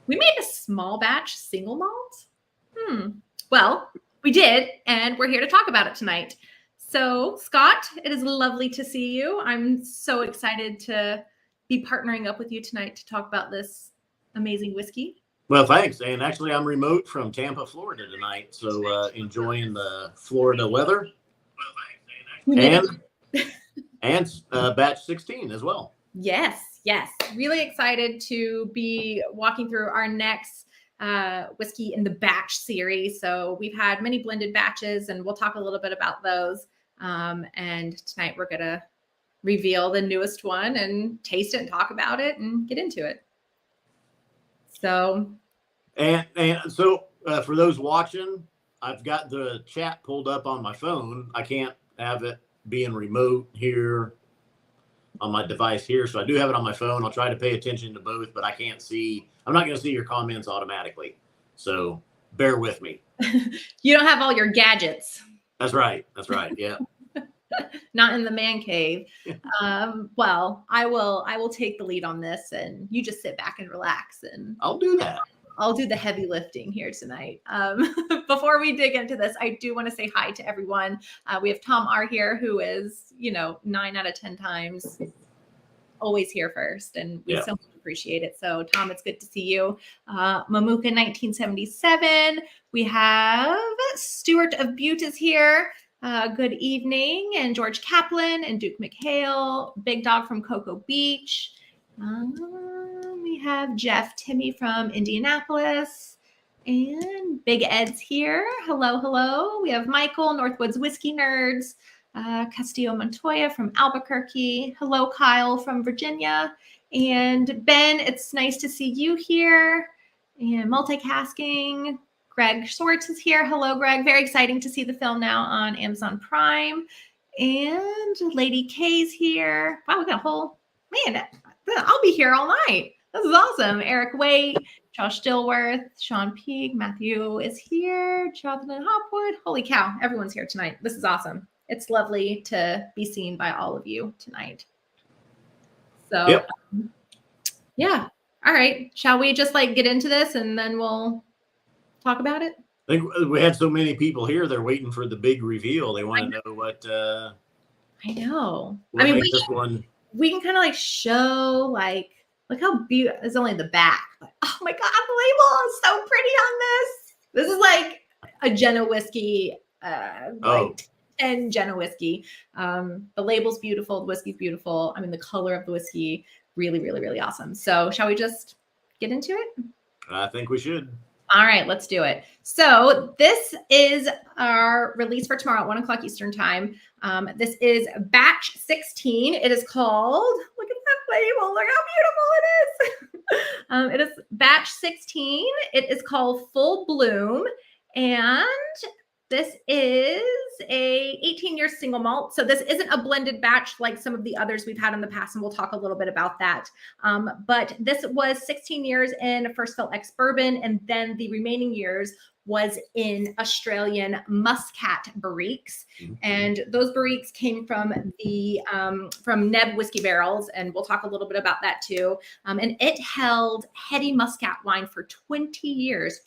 We made a small batch single malt. Well, we did, and we're here to talk about it tonight. So, Scott, it is lovely to see you. I'm so excited to be partnering up with you tonight to talk about this amazing whiskey. Well, thanks. And actually, I'm remote from Tampa, Florida tonight, so enjoying the Florida weather. And batch 16 as well. Yes. Really excited to be walking through our next whiskey in the batch series. So we've had many blended batches, and we'll talk a little bit about those. And tonight we're going to reveal the newest one and taste it and talk about it and get into it. So. And so for those watching, I've got the chat pulled up on my phone. I can't have it being remote here on my device here. So I do have it on my phone. I'll try to pay attention to both, but I'm not going to see your comments automatically. So bear with me. You don't have all your gadgets. That's right. Yeah. Not in the man cave. Well, I will take the lead on this, and you just sit back and relax, and I'll do that. I'll do the heavy lifting here tonight. Before we dig into this, I do want to say hi to everyone. We have Tom R here, who is, 9 out of 10 times always here first, and we so much appreciate it. So, Tom, it's good to see you. Mamuka 1977. We have Stuart of Butte is here. Good evening. And George Kaplan and Duke McHale. Big Dog from Cocoa Beach. We have Jeff Timmy from Indianapolis, and Big Ed's here. Hello. We have Michael, Northwoods Whiskey Nerds, Castillo Montoya from Albuquerque. Hello, Kyle from Virginia. And Ben, it's nice to see you here. And multicasting, Greg Schwartz is here. Hello, Greg. Very exciting to see the film now on Amazon Prime. And Lady K's here. Wow, we got a whole, man, I'll be here all night. This is awesome. Eric Waite, Josh Dilworth, Sean Peake, Matthew is here, Jonathan Hopwood. Holy cow, everyone's here tonight. This is awesome. It's lovely to be seen by all of you tonight. So, yeah. All right. Shall we just get into this and then we'll talk about it? I think we had so many people here. They're waiting for the big reveal. They want to know what. I know. I mean, we can kind of show look how beautiful. It's only the back. But, oh my God, the label is so pretty on this. This is like a Jenna whiskey, 10 Jenna whiskey. The label's beautiful. The whiskey's beautiful. I mean, the color of the whiskey, really, really, really awesome. So shall we just get into it? I think we should. All right, let's do it. So this is our release for tomorrow at 1:00 Eastern time. This is batch 16. It is called, look at that label. Look how beautiful it is. It is batch 16. It is called Full Bloom. And this is a 18-year single malt. So this isn't a blended batch like some of the others we've had in the past, and we'll talk a little bit about that. But this was 16 years in First Fill X Bourbon, and then the remaining years was in Australian Muscat barriques. Mm-hmm. And those barriques came from the from Neb whiskey barrels, and we'll talk a little bit about that too. And it held heady Muscat wine for 20 years.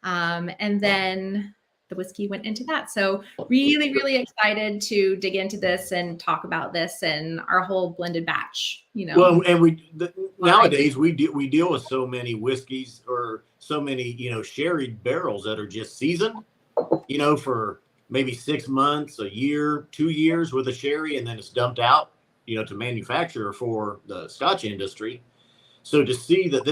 And then the whiskey went into that. So really, really excited to dig into this and talk about this and our whole blended batch, Well, and nowadays we deal with so many whiskeys or so many, sherry barrels that are just seasoned, for maybe 6 months, a year, 2 years with a sherry, and then it's dumped out, to manufacture for the Scotch industry. So to see that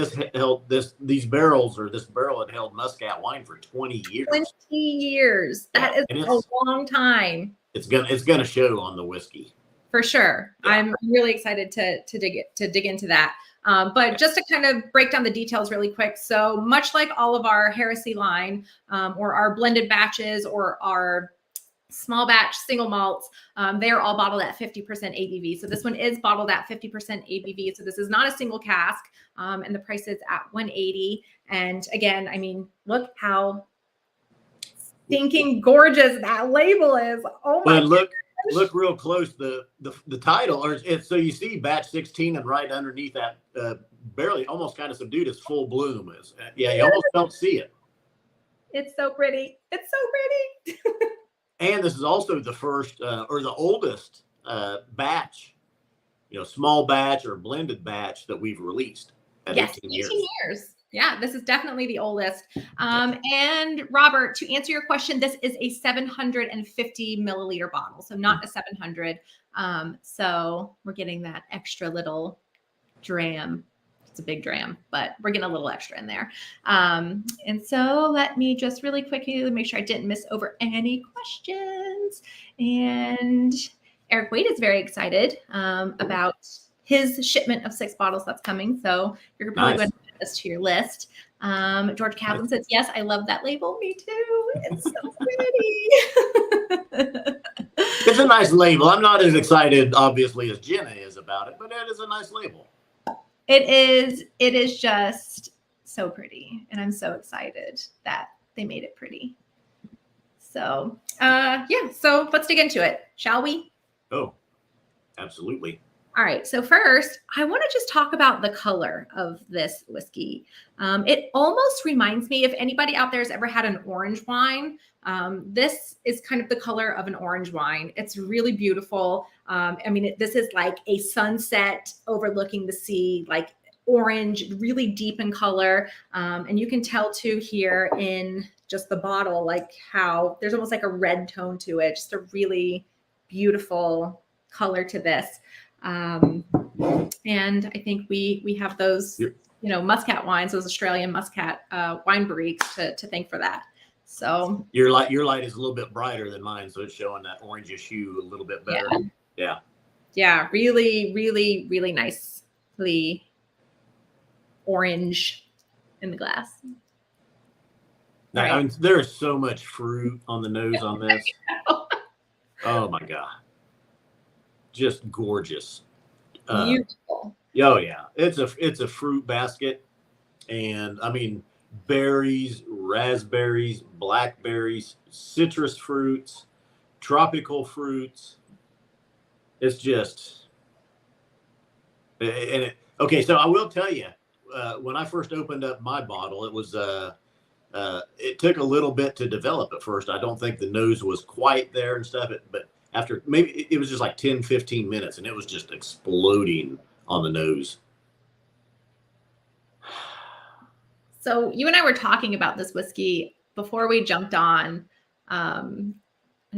these barrels or this barrel had held Muscat wine for 20 years. 20 years. That is a long time. It's gonna show on the whiskey. For sure. Yeah. I'm really excited to dig into that. But just to kind of break down the details really quick. So much like all of our Heresy line or our blended batches or our small batch single malts, they are all bottled at 50% ABV. So this one is bottled at 50% ABV. So this is not a single cask, and the price is at $180. And again, I mean, look how stinking gorgeous that label is. Oh my God. look real close. The title, or it's so you see batch 16, and right underneath that, barely, almost kind of subdued, is full bloom. Is yeah, you almost don't see it. It's so pretty. It's so pretty. And this is also the first or the oldest batch, small batch or blended batch that we've released at 18 years. 18 years. Yeah, this is definitely the oldest. And Robert, to answer your question, this is a 750 milliliter bottle, so not a 700. So we're getting that extra little dram. It's a big dram, but we're getting a little extra in there. And so let me just really quickly make sure I didn't miss over any questions. And Eric Wade is very excited about his shipment of 6 bottles that's coming. So you're probably going to add this to your list. George Kaplan says, yes, I love that label. Me too. It's so pretty. It's a nice label. I'm not as excited, obviously, as Jenna is about it, but it is a nice label. It is just so pretty. And I'm so excited that they made it pretty. So, yeah, so let's dig into it, shall we? Oh, absolutely. All right. So first, I want to just talk about the color of this whiskey. It almost reminds me, if anybody out there has ever had an orange wine, this is kind of the color of an orange wine. It's really beautiful. I mean, this is like a sunset overlooking the sea, like orange, really deep in color. And you can tell too here in just the bottle, like how there's almost like a red tone to it. Just a really beautiful color to this. And I think we have those, Muscat wines, those Australian Muscat wine barriques to thank for that. So your light is a little bit brighter than mine, so it's showing that orangish hue a little bit better. Yeah, really, really, really nicely orange in the glass. Now, I mean, there is so much fruit on the nose on this. Oh my God. Just gorgeous. Beautiful. Oh yeah. It's a fruit basket. And I mean, berries, raspberries, blackberries, citrus fruits, tropical fruits. It's just, okay. So I will tell you, when I first opened up my bottle, it was, it took a little bit to develop at first. I don't think the nose was quite there and stuff, but after maybe it was just like 10, 15 minutes and it was just exploding on the nose. So you and I were talking about this whiskey before we jumped on. And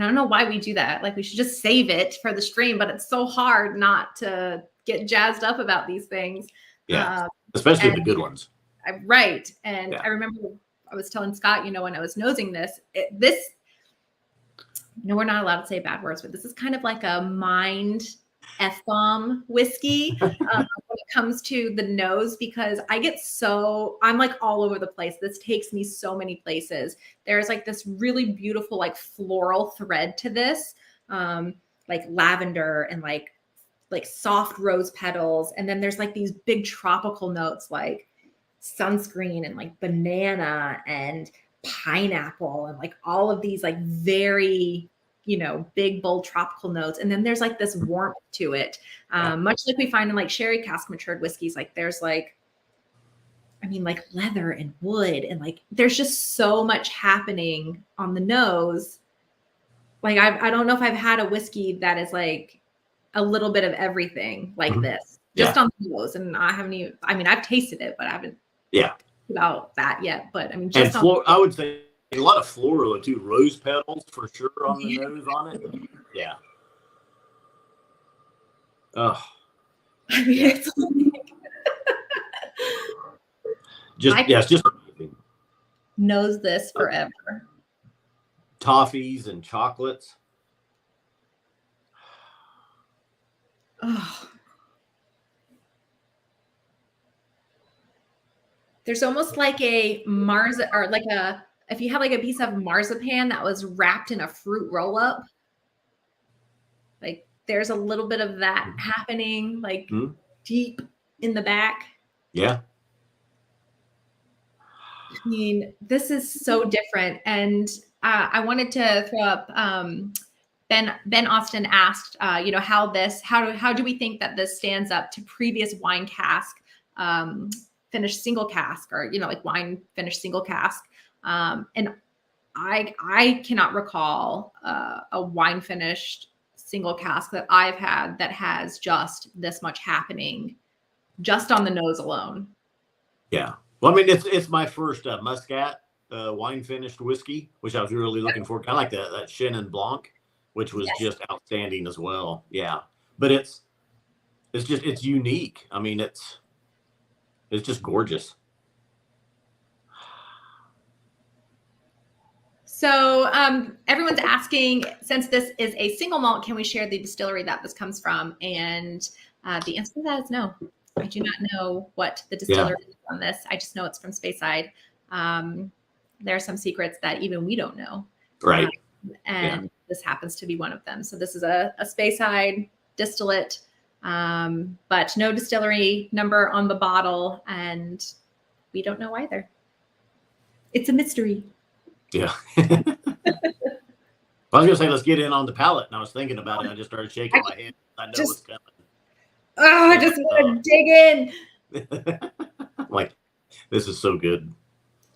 I don't know why we do that. Like we should just save it for the stream, but it's so hard not to get jazzed up about these things. Yeah, especially the good ones. Right. And I remember I was telling Scott, when I was nosing this, we're not allowed to say bad words, but this is kind of like a mind F-bomb whiskey when it comes to the nose, because I'm like all over the place. This takes me so many places. There's like this really beautiful, like floral thread to this, like lavender and like soft rose petals. And then there's like these big tropical notes like sunscreen and like banana and pineapple and like all of these like very, big, bold tropical notes. And then there's like this warmth to it. Much like we find in like sherry cask matured whiskeys, like there's like leather and wood and like, there's just so much happening on the nose. Like, I don't know if I've had a whiskey that is like a little bit of everything like this, just on the nose. And I've tasted it, but I haven't about that yet. But I mean, just I would say a lot of floral too, rose petals for sure on the nose on it. Yeah. Oh. I mean, it's it's just amazing. Knows this forever. Toffees and chocolates. Oh. There's almost like a or like if you have like a piece of marzipan that was wrapped in a fruit roll up, like there's a little bit of that happening, like deep in the back. Yeah. I mean, this is so different. And I wanted to throw up Ben Austin asked, how do we think that this stands up to previous wine cask finished single cask, or like wine finished single cask? And I cannot recall a wine finished single cask that I've had that has just this much happening just on the nose alone. Yeah. Well, I mean, it's my first Muscat wine finished whiskey, which I was really looking for. Kind of like that Chenin Blanc, which was just outstanding as well. Yeah. But it's unique. I mean, it's just gorgeous. So everyone's asking, since this is a single malt, can we share the distillery that this comes from? And the answer to that is no. I do not know what the distillery is on this. I just know it's from Speyside. There are some secrets that even we don't know. Right. And this happens to be one of them. So this is a Speyside distillate, but no distillery number on the bottle. And we don't know either. It's a mystery. Yeah. I was gonna say, let's get in on the palate, and I was thinking about it. I just started shaking my head. I know what's coming. Oh, I just want to dig in. Like, this is so good.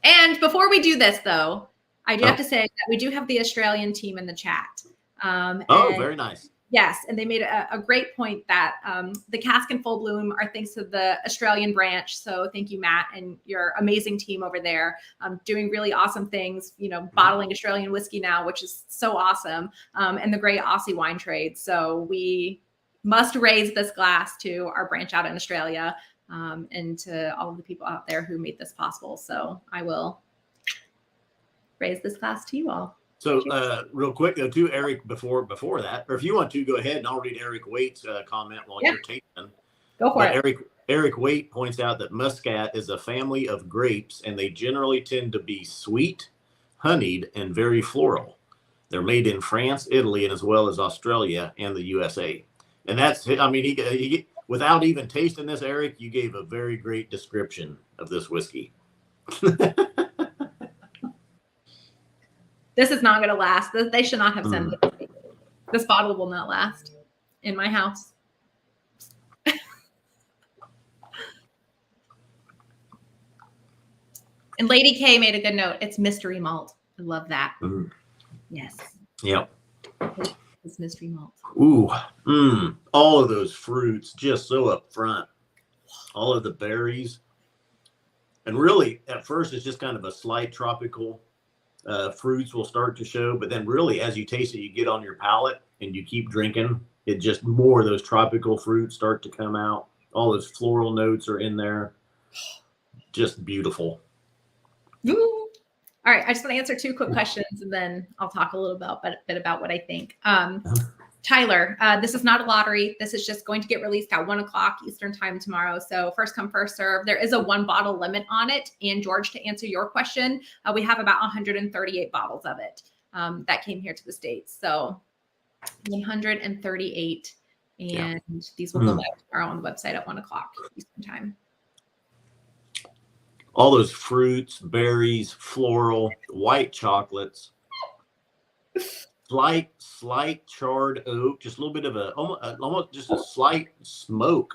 And before we do this, though, I do have to say that we do have the Australian team in the chat. Very nice. Yes, and they made a great point that the cask and full bloom are thanks to the Australian branch. So thank you, Matt, and your amazing team over there, doing really awesome things, bottling Australian whiskey now, which is so awesome, and the great Aussie wine trade. So we must raise this glass to our branch out in Australia, and to all of the people out there who made this possible. So I will raise this glass to you all. So real quick, though, too, Eric, before that, or if you want to, go ahead and I'll read Eric Waite's comment while you're tasting. Go for it. Eric Waite points out that Muscat is a family of grapes, and they generally tend to be sweet, honeyed, and very floral. They're made in France, Italy, and as well as Australia and the USA. And that's, I mean, he without even tasting this, Eric, you gave a very great description of this whiskey. This is not going to last. They should not have sent this. This bottle will not last in my house. And Lady K made a good note. It's mystery malt. I love that. Yes. Yep. It's mystery malt. Ooh. All of those fruits just so up front. All of the berries. And really, at first, it's just kind of a slight tropical. Fruits will start to show, but then really as you taste it, you get on your palate and you keep drinking, it just more of those tropical fruits start to come out. All those floral notes are in there. Just beautiful. Ooh. All right, I just want to answer 2 quick questions and then I'll talk a little bit about what I think. Tyler, this is not a lottery. This is just going to get released at 1:00 Eastern time tomorrow. So first come, first serve. There is a 1 bottle limit on it. And George, to answer your question, we have about 138 bottles of it that came here to the States. So 138. And these will go live tomorrow on the website at 1:00 Eastern time. All those fruits, berries, floral, white chocolates. Slight charred oak, just a little bit of almost just a slight smoke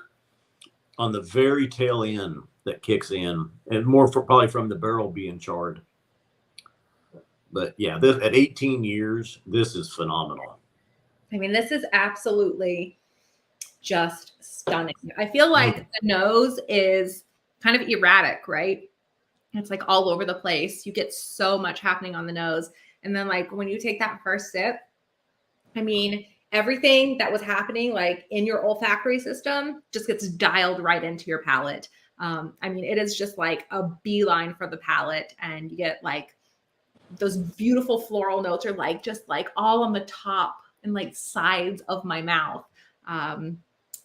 on the very tail end that kicks in, and more probably from the barrel being charred. But yeah, this at 18 years, this is phenomenal. I mean, this is absolutely just stunning. I feel like the nose is kind of erratic, right? It's like all over the place. You get so much happening on the nose. And then like when you take that first sip, I mean, everything that was happening like in your olfactory system just gets dialed right into your palate. I mean, it is just like a beeline for the palate, and you get like those beautiful floral notes are like just like all on the top and like sides of my mouth. And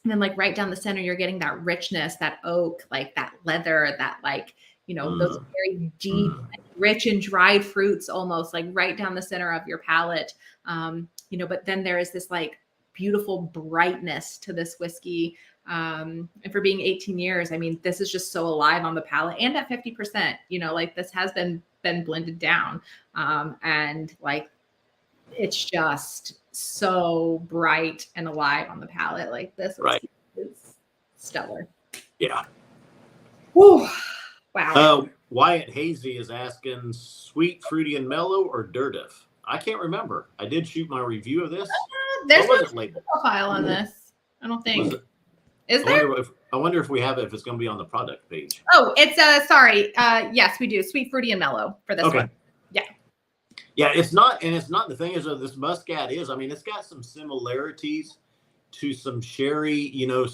then like right down the center, you're getting that richness, that oak, like that leather, that like, those very deep, rich and dried fruits almost like right down the center of your palate. But then there is this like beautiful brightness to this whiskey. And for being 18 years, I mean, this is just so alive on the palate, and at 50%, like this has been blended down. And like it's just so bright and alive on the palate. Like this is stellar. Yeah. Whew. Wow. Wyatt Hazy is asking sweet, fruity, and mellow or Dirtif. I can't remember. I did shoot my review of this. There's no profile on this. I don't think. Is there? I wonder if we have it, if it's going to be on the product page. Oh, it's sorry. Yes, we do. Sweet, fruity, and mellow for this one. Yeah. Yeah, it's not, and it's not, the thing is that this Muscat is, I mean, it's got some similarities to some sherry, you know,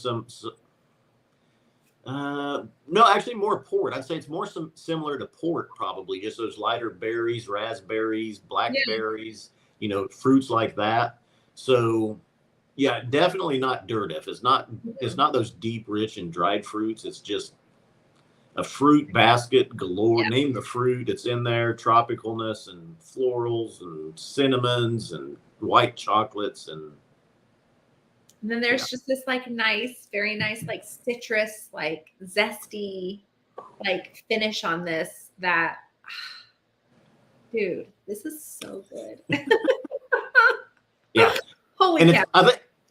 no, actually more port. I'd say it's more similar to port, probably, just those lighter berries, raspberries, blackberries, you know, fruits like that. So yeah, definitely not Dirtif. It's not those deep, rich and dried fruits. It's just a fruit basket galore. Yeah. Name the fruit. It's in there. Tropicalness and florals and cinnamons and white chocolates. And then there's just this like nice, very nice, like citrus, like zesty, like finish on this that, dude, this is so good. Yeah. Holy cow.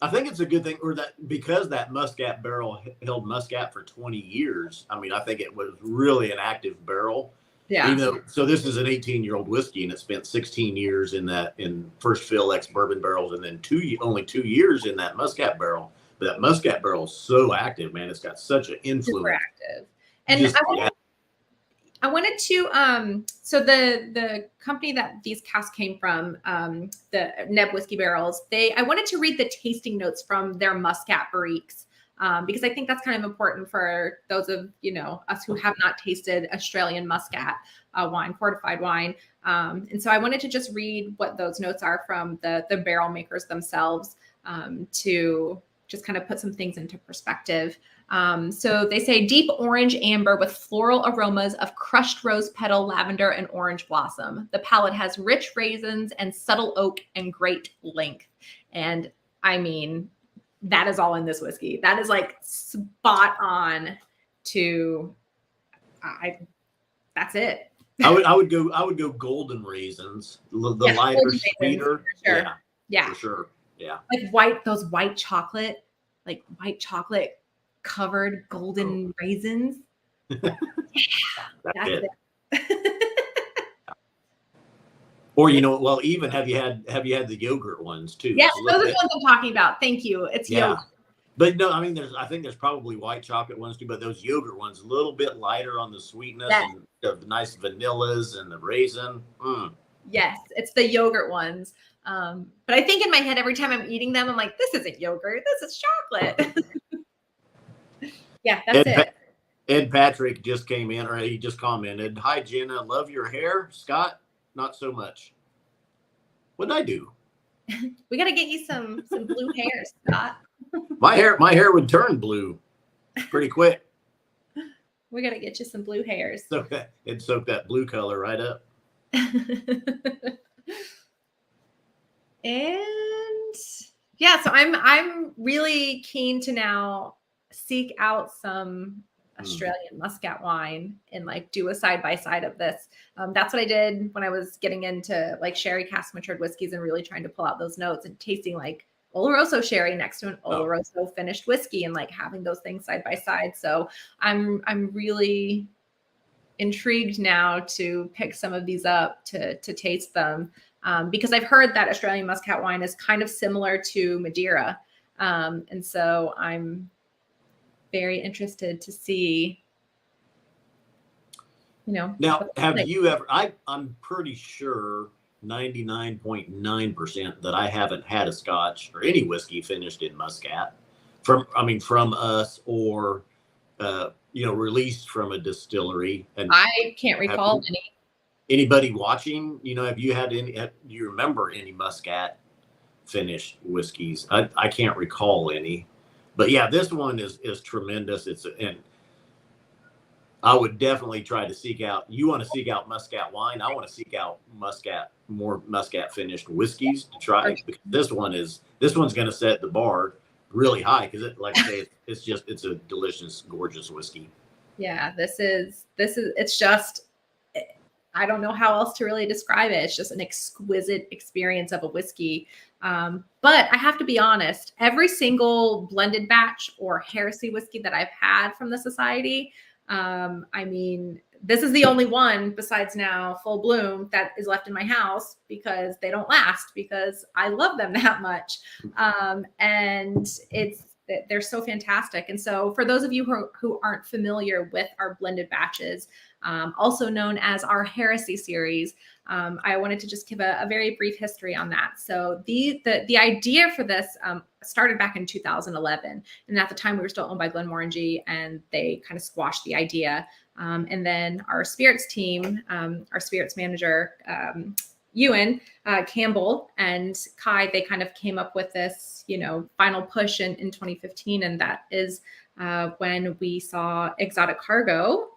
I think it's a good thing, or that because that Muscat barrel held Muscat for 20 years. I mean, I think it was really an active barrel. Yeah. Even though, so this is an 18-year-old whiskey, and it spent 16 years in first fill ex bourbon barrels, and then only 2 years in that Muscat barrel. But that Muscat barrel is so active, man. It's got such an influence. Super active. And I wanted to, so the company that these casks came from, the Neb whiskey barrels, I wanted to read the tasting notes from their Muscat barriques, because I think that's kind of important for those of, you know, us who have not tasted Australian Muscat wine, fortified wine. And so I wanted to just read what those notes are from the barrel makers themselves, to just kind of put some things into perspective. So they say deep orange amber with floral aromas of crushed rose petal, lavender, and orange blossom. The palate has rich raisins and subtle oak and great length. And I mean, that is all in this whiskey. That is like spot on to, that's it. I would go golden raisins, the lighter, sweeter. Sure. Yeah. For sure. Yeah. Like those white chocolate covered golden raisins. That's it. Or, you know, well, even have you had the yogurt ones too? Yes, those are the ones I'm talking about. Thank you. It's yogurt. But no, I mean, I think there's probably white chocolate ones too, but those yogurt ones, a little bit lighter on the sweetness, and the nice vanillas and the raisin. Yes, it's the yogurt ones. But I think in my head, every time I'm eating them, I'm like, this isn't yogurt. This is chocolate. Yeah, that's it. Ed Patrick just came in, or he just commented, "Hi, Jenna. Love your hair. Scott, not so much." What did I do? We got to get you some blue hair, Scott. My hair would turn blue pretty quick. We got to get you some blue hairs. Soak that blue color right up. And yeah, so I'm really keen to now seek out some Australian Muscat wine and like do a side-by-side of this. That's what I did when I was getting into like sherry cask matured whiskeys and really trying to pull out those notes and tasting like Oloroso sherry next to an Oloroso finished whiskey and like having those things side by side. So I'm really intrigued now to pick some of these up to taste them, because I've heard that Australian Muscat wine is kind of similar to Madeira. And so I'm very interested to see, you know. Now, have you ever, I'm pretty sure 99.9% that I haven't had a Scotch or any whiskey finished in Muscat from us or, you know, released from a distillery. And I can't recall anybody watching, you know, have you do you remember any Muscat finished whiskeys? I can't recall any. But yeah, this one is tremendous. And I would definitely try to seek out. You want to seek out Muscat wine. I want to seek out more Muscat finished whiskeys to try. Because this one's going to set the bar really high because like I say, it's a delicious, gorgeous whiskey. Yeah, it's just, I don't know how else to really describe it. It's just an exquisite experience of a whiskey. But I have to be honest, every single blended batch or heresy whiskey that I've had from the society, I mean, this is the only one besides now Full Bloom that is left in my house because they don't last, because I love them that much. And they're so fantastic. And so for those of you who aren't familiar with our blended batches, also known as our heresy series, I wanted to just give a very brief history on that. So the idea for this started back in 2011. And at the time we were still owned by Glenmorangie, and they kind of squashed the idea. And then our spirits team, our spirits manager, Ewan Campbell and Kai, they kind of came up with this, final push in 2015. And that is when we saw Exotic Cargo.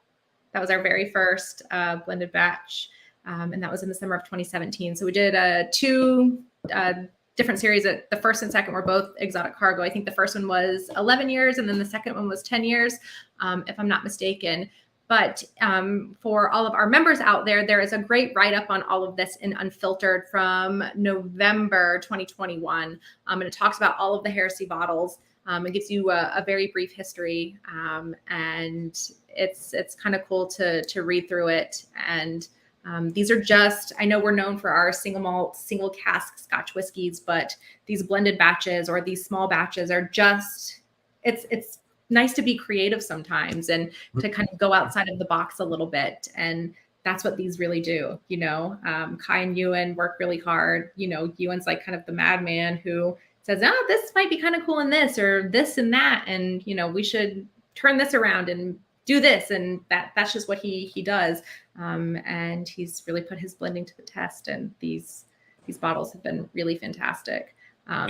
That was our very first blended batch. And that was in the summer of 2017. So we did two different series. The first and second were both Exotic Cargo. I think the first one was 11 years, and then the second one was 10 years, if I'm not mistaken. But for all of our members out there, there is a great write-up on all of this in Unfiltered from November 2021. And it talks about all of the heresy bottles. It gives you a very brief history. And it's kind of cool to read through it. And these are just, I know we're known for our single malt, single cask Scotch whiskeys, but these blended batches or these small batches are just, it's nice to be creative sometimes and to kind of go outside of the box a little bit. And that's what these really do. Kai and Ewan work really hard. Ewan's like kind of the madman who says, oh, this might be kind of cool in this or this and that. And, we should turn this around and do this. And that's just what he does. And he's really put his blending to the test. And these bottles have been really fantastic.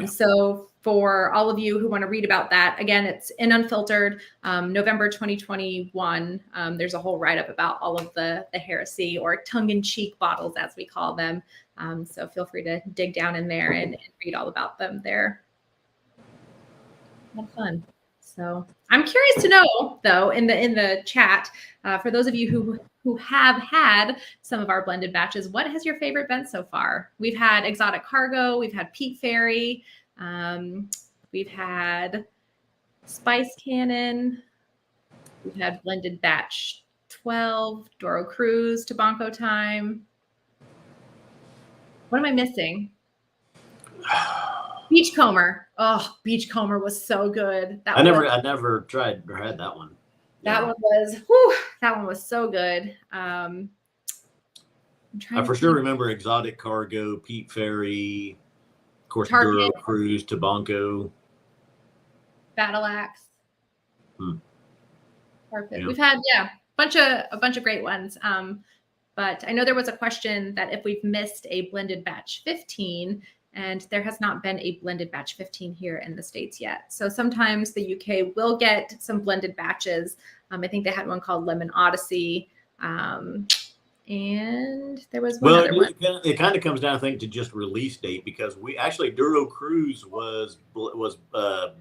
So for all of you who want to read about that, again, it's in Unfiltered, November 2021. There's a whole write-up about all of the heresy or tongue-in-cheek bottles, as we call them. So feel free to dig down in there and read all about them. They're a lot of fun. So I'm curious to know, though, in the chat, for those of you who have had some of our blended batches, what has your favorite been so far? We've had Exotic Cargo, we've had Peat Fairy, we've had Spice Cannon, we've had blended batch 12, Doro Cruz, Tabanco Time. What am I missing? Beachcomber. Oh, Beachcomber was so good. I never tried or had that one. That one was so good. I for sure remember Exotic Cargo, Peat Fairy, of course, Duro Cruise, Tabanco, Battle Axe. Perfect. Yeah. We've had a bunch of great ones. But I know there was a question that if we've missed a blended batch 15, and there has not been a blended batch 15 here in the States yet. So sometimes the UK will get some blended batches. I think they had one called Lemon Odyssey. And there was one other one. It kind of comes down, I think, to just release date, because we actually, Duro Cruise was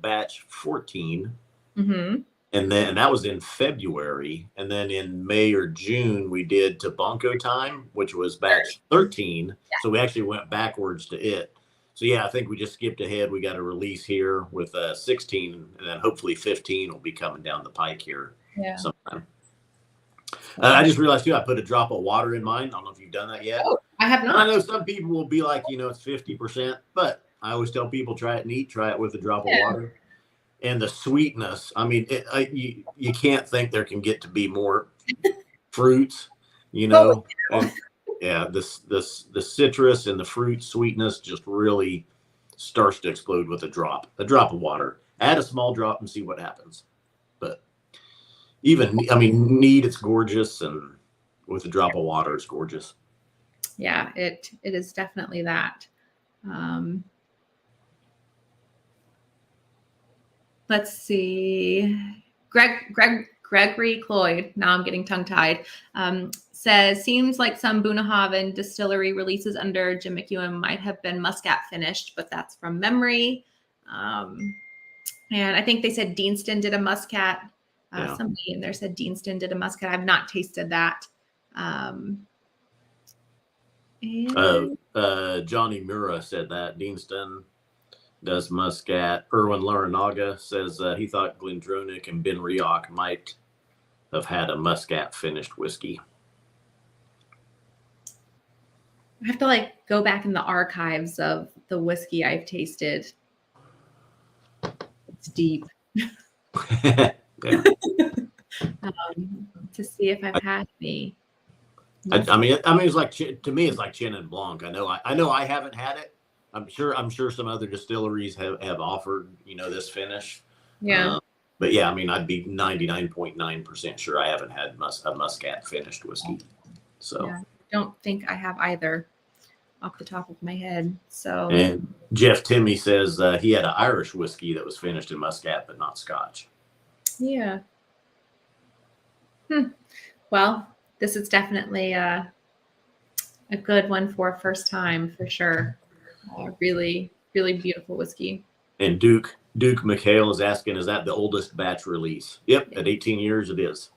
batch 14. Mm-hmm. And that was in February. And then in May or June, we did Tabanco Time, which was batch 13. Yeah. So we actually went backwards to it. So, yeah, I think we just skipped ahead. We got a release here with 16, and then hopefully 15 will be coming down the pike here sometime. I just realized, too, I put a drop of water in mine. I don't know if you've done that yet. Oh, I have not. I know some people will be like, it's 50%, but I always tell people try it neat, try it with a drop of water. And the sweetness, I mean, you can't think there can get to be more fruits, And, the citrus and the fruit sweetness just really starts to explode with a drop of water. Add a small drop and see what happens. But neat, it's gorgeous, and with a drop of water, it's gorgeous. Yeah, it is definitely that. Let's see. Gregory Cloyd, now I'm getting tongue-tied, says, seems like some Bunnahabhain distillery releases under Jim McEwen might have been Muscat finished, but that's from memory. And I think they said Deanston did a Muscat. Somebody in there said Deanston did a Muscat. I've not tasted that. And Johnny Mura said that. Deanston does Muscat. Erwin Larinaga says he thought Glendronach and Ben Rioch might have had a Muscat finished whiskey. I have to like go back in the archives of the whiskey I've tasted. It's deep. Yeah. To see if I've had any. I mean, it's like, to me, it's like Chenin Blanc. I know I haven't had it. I'm sure some other distilleries have offered, this finish. Yeah. But yeah, I mean, I'd be 99.9% sure I haven't had a Muscat finished whiskey. So yeah, I don't think I have either off the top of my head. So and Jeff Timmy says he had an Irish whiskey that was finished in Muscat, but not Scotch. yeah. Well, this is definitely a good one for first time for sure. Really, really beautiful whiskey. And Duke McHale is asking, is that the oldest batch release? Yep, at 18 years it is.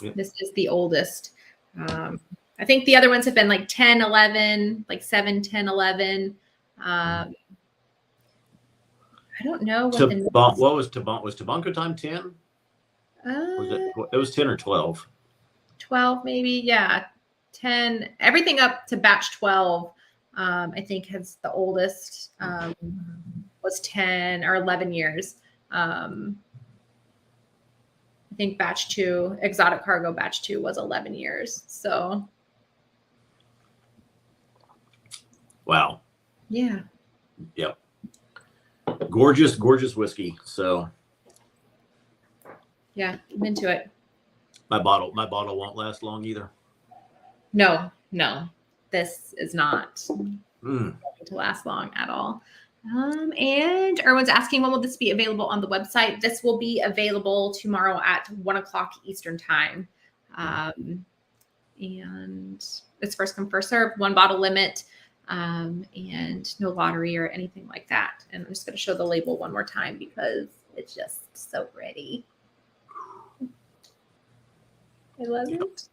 Yep. This is the oldest. I think the other ones have been like 10, 11, like 7, 10, 11. I don't know what was Tabanco time 10? It was 10 or 12. 12 maybe, yeah. 10, everything up to batch 12, I think has the oldest was 10 or 11 years. I think batch 2, Exotic Cargo batch 2 was 11 years. So wow. Yeah. Yep. Gorgeous whiskey. So yeah, I'm into it. My bottle won't last long either. No, this is not going to last long at all. And Erwin's asking, when will this be available on the website? This will be available tomorrow at 1:00 Eastern time. And it's first come, first serve, 1 bottle limit, and no lottery or anything like that. And I'm just going to show the label one more time because it's just so pretty. I love it.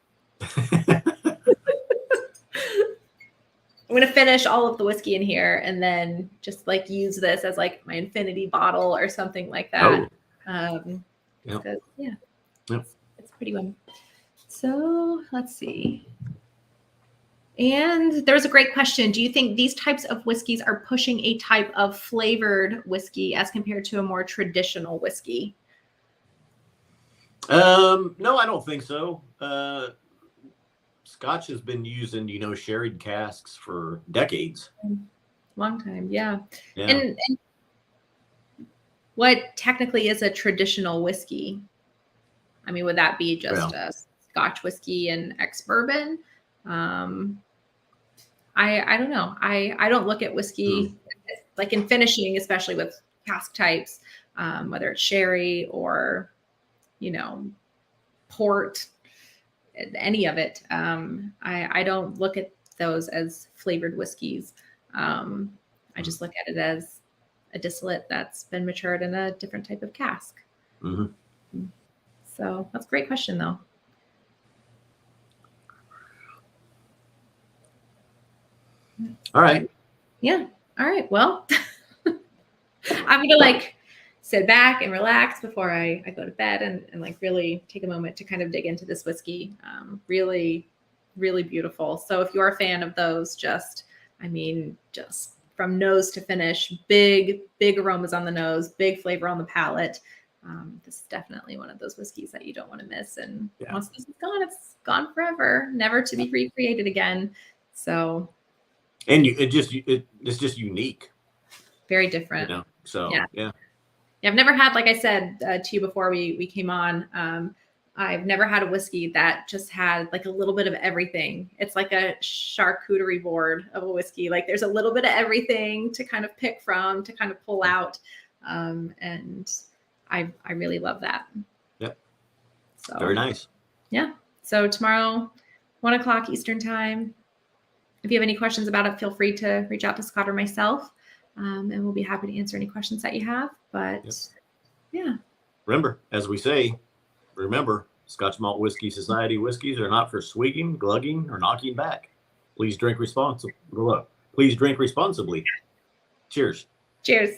I'm going to finish all of the whiskey in here and then just like use this as like my infinity bottle or something like that. Yep. Yeah, yep. It's a pretty one. So let's see. And there was a great question. Do you think these types of whiskeys are pushing a type of flavored whiskey as compared to a more traditional whiskey? No, I don't think so. Scotch has been used in, sherried casks for decades. Long time, yeah. And what technically is a traditional whiskey? I mean, would that be just a Scotch whiskey and ex-bourbon? I don't know. I don't look at whiskey like in finishing, especially with cask types, whether it's sherry or, port, any of it. I don't look at those as flavored whiskeys. I just look at it as a distillate that's been matured in a different type of cask. Mm-hmm. So that's a great question, though. All right. Yeah. All right. Well, I'm going to sit back and relax before I go to bed and really take a moment to kind of dig into this whiskey. Really, really beautiful. So if you're a fan of those, just from nose to finish, big aromas on the nose, big flavor on the palate. This is definitely one of those whiskeys that you don't want to miss. And once this is gone, it's gone forever, never to be recreated again. So. And it's just unique. Very different. So yeah. I've never had, like I said to you before we came on, I've never had a whiskey that just had like a little bit of everything. It's like a charcuterie board of a whiskey. Like there's a little bit of everything to kind of pick from, to kind of pull out. And I really love that. Yep. So very nice. Yeah. So tomorrow, 1:00 Eastern time. If you have any questions about it, feel free to reach out to Scott or myself, and we'll be happy to answer any questions that you have. But yeah. Remember, as we say, Scotch Malt Whiskey Society whiskeys are not for swigging, glugging, or knocking back. Please drink responsibly. Please drink responsibly. Cheers. Cheers.